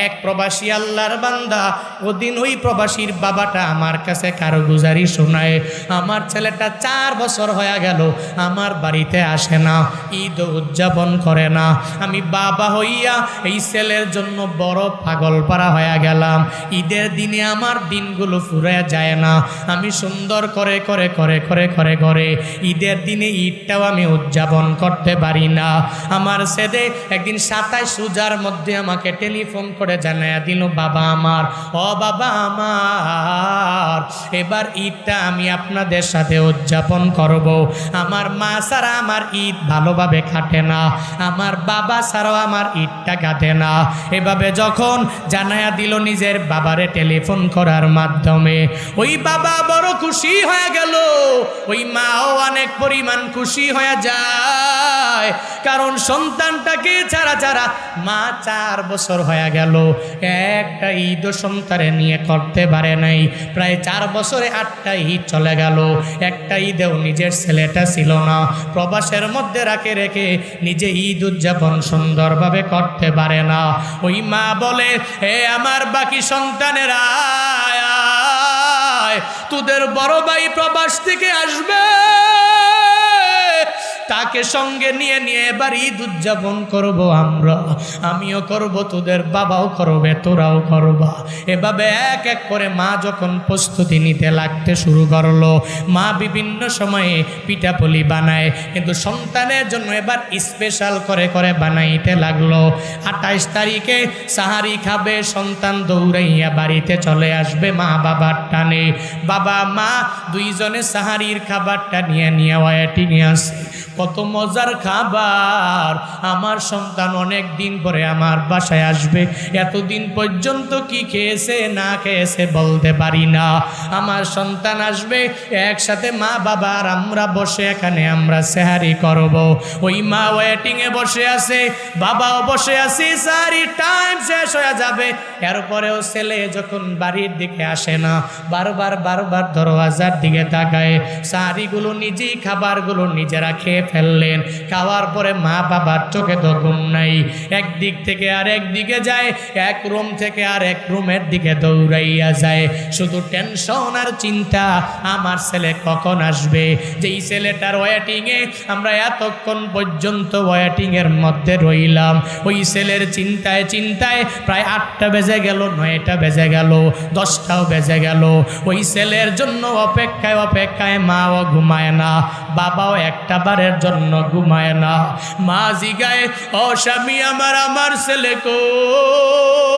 এক প্রবাসী আল্লাহর বান্দা, ওদিন ওই প্রবাসীর বাবাটা আমার কাছে কারগুজারি শোনায়, আমার ছেলেটা 4 বছর হয়ে গেল আমার বাড়িতে আসে না, ঈদ উদযাপন করে না। আমি বাবা হইয়া এই ছেলের জন্য বড় পাগল পারা হয়ে গেলাম। ঈদের দিনে আমার দিনগুলো ফুরে যায় না, আমি সুন্দর করে করে করে করে করে করে ঈদের দিনে ঈদটাও আমি উদযাপন করতে পারি না। আমার ছেলে একদিন 27 রোজার মধ্যে আমাকে টেলিফোন করে জানায়া দিল, বাবা আমার, ও বাবা আমার, এবার ঈদটা আমি আপনাদের সাথে উদযাপন করব। আমার মা ছাড়া আমার ঈদ ভালোভাবে কাটে না, আমার বাবা ছাড়াও আমার ঈদটা কাটে না। এভাবে যখন জানায়া দিল নিজের বাবারে টেলিফোন করার মাধ্যমে, ওই বাবা বড় খুশি হয়ে গেল, ওই মাও অনেক পরিমাণ খুশি হয়ে যায়, কারণ সন্তানটাকে ছাড়া ছাড়া মা 4 বছর হয়ে গেল একটা ঈদ সন্তানে নিয়ে করতে পারে নাই। প্রায় 4 বছরে 8টা ঈদ চলে গেল, একটা ঈদেও নিজের ছেলেটা ছিল না, প্রবাসের মধ্যে রাখে রেখে নিজে ঈদ উদযাপন সুন্দরভাবে করতে পারে না। ওই মা বলে, হে আমার বাকি সন্তানেরা, তোদের বড় ভাই প্রবাস থেকে আসবে, তাকে সঙ্গে নিয়ে নিয়ে এবার ঈদ উদযাপন করবো আমরা, আমিও করব, তোদের বাবাও করবে, তোরাও করবা। এভাবে এক এক করে মা যখন প্রস্তুতি নিতে লাগতে শুরু করলো, মা বিভিন্ন সময়ে পিঠাপুলি বানায়, কিন্তু সন্তানের জন্য এবার স্পেশাল করে করে বানাইতে লাগলো। 28 তারিখে সাহারি খাবে, সন্তান দৌড়াইয়া বাড়িতে চলে আসবে মা বাবার টানে। বাবা মা দুইজনে সাহারির খাবারটা নিয়ে নিয়ে ওয়েটিংয়ে আসে। কত মজার খাবার, আমার সন্তান অনেক দিন পরে আমার বাসায় আসবে, এতদিন পর্যন্ত কি খেয়েছে না খেয়েছে বলতে পারি না। আমার সন্তান আসবে, একসাথে মা বাবা আর আমরা বসে এখানে আমরা সেহারি করব। ওই মা ওয়েটিংয়ে বসে আছে, বাবাও বসে আছে, সাহারি টাইম শেষ হয়ে যাবে, এরপরেও ছেলে যখন বাড়ির দিকে আসে না, বারবার বারবার দরওয়াজার দিকে তাকায়। সাহারিগুলো নিজেই, খাবারগুলো নিজেরা খেয়ে ফেললেন। খাওয়ার পরে মা বাবার চোখে তো ঘুম নাই, একদিক থেকে আর একদিকে যায়, এক রুম থেকে আর এক রুমের দিকে দৌড়াইয়া যায়, শুধু টেনশন আর চিন্তা, আমার ছেলে কখন আসবে। যেই ছেলেটার ওয়েটিংয়ে আমরা এতক্ষণ পর্যন্ত ওয়েটিংয়ের মধ্যে রইলাম, ওই ছেলের চিন্তায় চিন্তায় প্রায় 8টা বেজে গেল, 9টা বেজে গেল, 10টাও বেজে গেল। ওই ছেলের জন্য অপেক্ষায় অপেক্ষায় মাও ঘুমায় না, বাবাও একটা বারের জন্য ঘুমায় না। মা জিগায়, ও স্বামী আমার, আমার ছেলে কো?